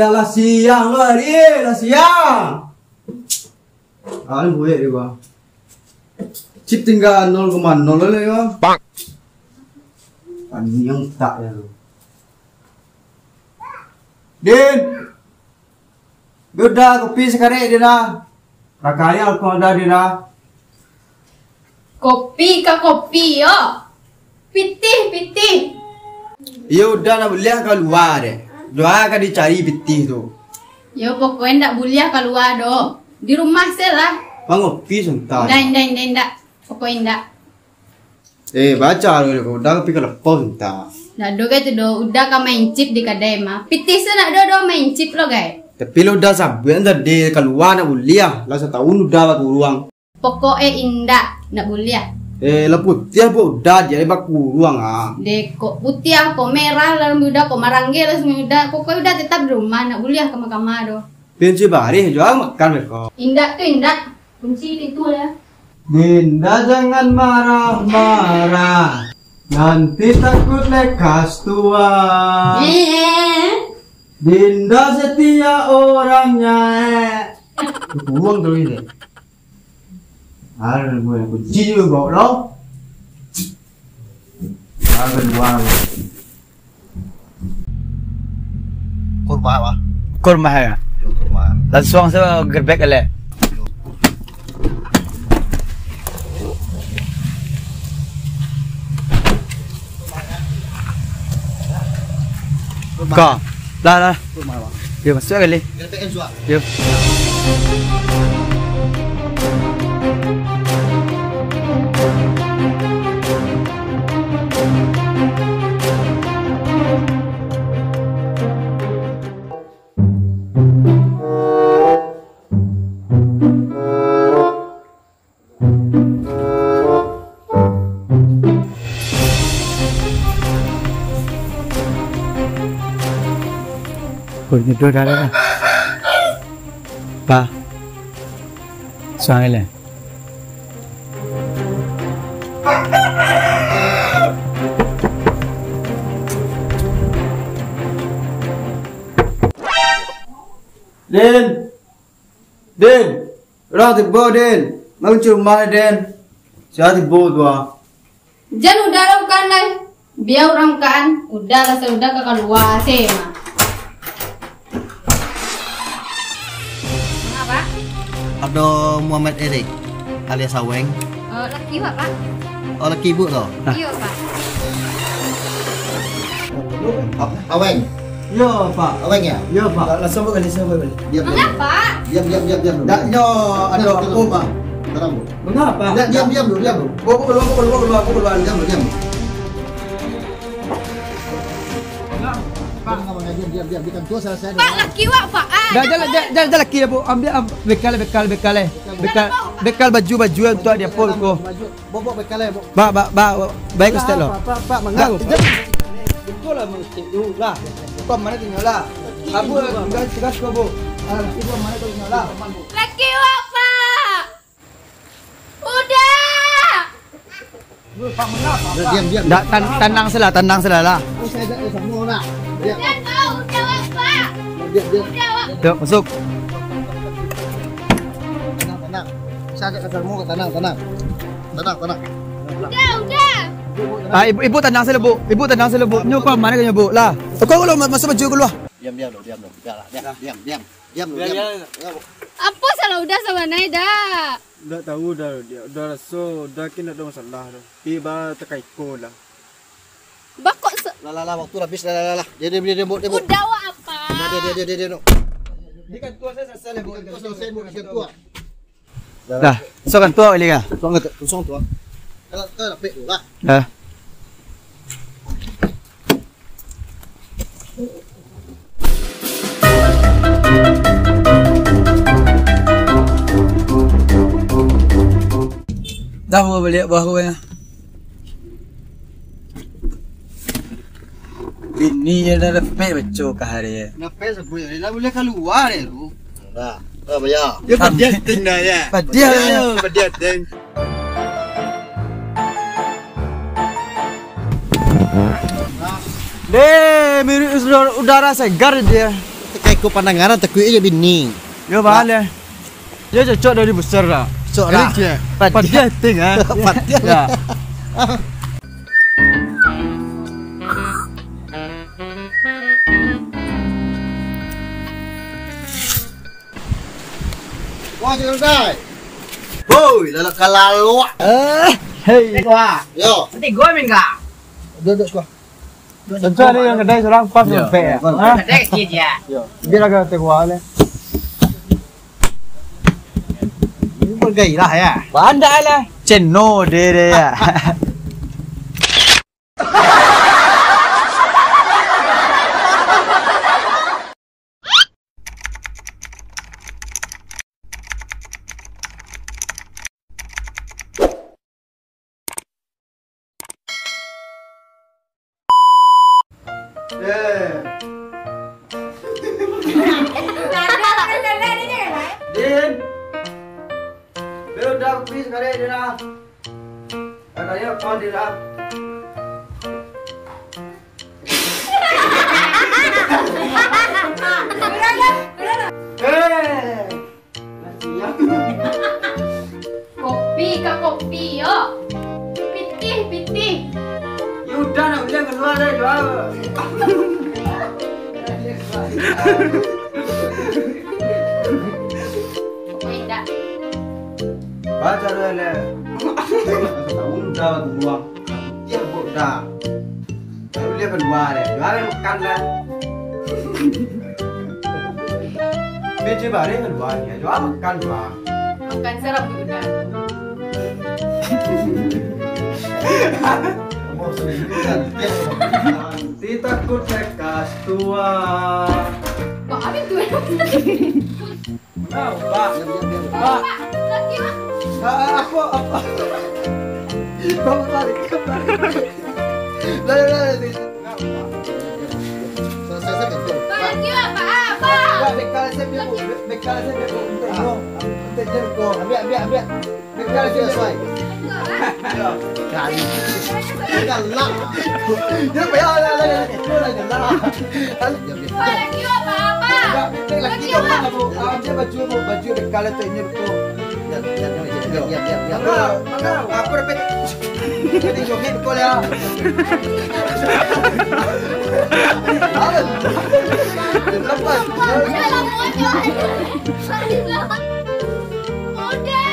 alah siang lo hari, alah siang. Ah, ini boleh dia bang. Chip tinggal 0,0 lah ya. Bang. Ani yang tak ya lo. Din. Udah kopi sekarang dia dah. Rakanya alkohol dah dia dah. Kopi ka kopi yo. Pitih. Ya udah nak boleh keluar deh. Doa kan dicari pitih tu. Yo pokoknya ndak boleh keluar do. Di rumah saja. Bang kopi sebentar. Ndak. Pokoknya ndak. Baca lu udah kopi kelepon sebentar. Nah, do gitu do, udah ka main chip di kedai mah. Pitih sana do main chip lo guys. Tapi lo udah sabar tadi keluar nak boleh lah setahun udah aku ruang. Pokoknya indah nak boleh. Lah putih apa udah jadi baku ruang ah. Dek kok putih kok merah lah udah kok marangge lah semua udah. Pokoknya udah tetap di rumah nak boleh ke mahkamah do. Benci bari jual makan mereka. Indah tuh indah. Kunci itu ya. Dinda jangan marah-marah. Nanti takut lekas tua. Dinda setia orangnya. Buang dulu ini. Ada gue kunci juga bawa lo. Ada dua. Kurma apa? Kurma ya. Kurma. Langsung saya gerbek le. Kau, lah. Kurma apa? Dia masuk kali. Gerbek kan suak. Dia. Ini dua dah. Pa. Soalnya le. Din, orang tiba Din, mau cuma Din, siapa tiba tu ah? Jangan udah lah bukan lah. Biar orang kan, udah lah saya udah ke keluar sih mah. Kenapa? Ada Muhammad Erik alias Aweng. Laki pak. Oh laki ibu tau. Iya pak. Aweng. Ya Pak, Aweng ya? ya Pak. Langsung balik. Diam. Mengapa? Diam. Tak ada apa Pak. Tenang bu. Mengapa? Diam dulu. Aku keluar. Diam. Pak. Diam. Bukan tua selesai. Pak laki wak pak. Dah laki ya bu. Ambil bekal baju untuk dia pol ko. Bobok bekalnya bu. Baik ustaz lo. Pak, mengapa? Betul lah mesti dulu lah. Kau mana tinggal lah? Abu tinggal tegas kau bu. Ibu mana kau tinggal lah? Laki wak pak. Udah. Pak mengapa? Diam. Dah tenang salah lah. Saya ada semua lah. Diam. Udah tahu udah wak pak. Diam. Udah wak. Yuk masuk. Tenang. Saya ada kesalmu tenang. Tenang. Udah. Ibu tenang saja bu. Nyo kau mana kau bu lah. Kau kalau masuk baju keluar. Diam. Diam. Apa salah udah sama naik dah. Udah tahu dah dia. Udah rasa dah kena ada masalah dah. Tiba terkaiko lah. Bakok Lah waktu habis lah. Dia bu. udah wak apa? Dia no. Dia kan tua saya selesai bu. Selesai bu dia tua. Dah, sokan tua kali kan? Kosong tua. Kalau lapik tu lah. Dah. Dah mau balik bahu ya. Ini ya dah lepek betul ke hari ya. Nafas aku ya. Dah boleh keluar ya tu. Dah. Bayar. Ya padiatin dah ya. Padiatin. Deh, mirip udara segar dia. Tekai ikut pandangan takut aja bini. Yo balik. Dia cocok dari besar dah. Cocok dah. Padia ting ah. Padia. Ya. Wah, jangan dai. Woi, lalak kalalu. Hei. Yo. Nanti gue minta. Duduk sekolah. Cocok ni yang kedai seorang pas sampai. Ah. Ada kecil ya. Yo. Biar agak tegwa le. Ini bergairah ya. Pandai lah. Ceno dia ya. Din. Belum dah please kare dia dah. Ada dia call dia dah. Kopi ke kopi yo. Pitih. Ya udah nak bilang keluar dah jual. Tidak. Baca dulu. Udah buang. Dia udah. Baru dia kedua deh. Jual makan lah. Biji bare kedua dia. Jual makan jual. Makan serap udah. Nanti takut lekas tua. Pak Amin tuh. Nah, Pak. Pak. Lagi mah. Apa? Kamu tarik. Lah. Selesai betul. Lagi mah apa? Pak, bekal saya biar bu. Bekal saya biar bu. Untuk jengko. Ambil. Bekal saya sesuai. Kali. Galak. Dia bayar lah. Itu lah galak. Lagi apa? Lagi apa bu? Dia baju bekal itu ini tu. Ya. Apa dapat? Jadi joget kau ya. Lepas. Udah mau Udah.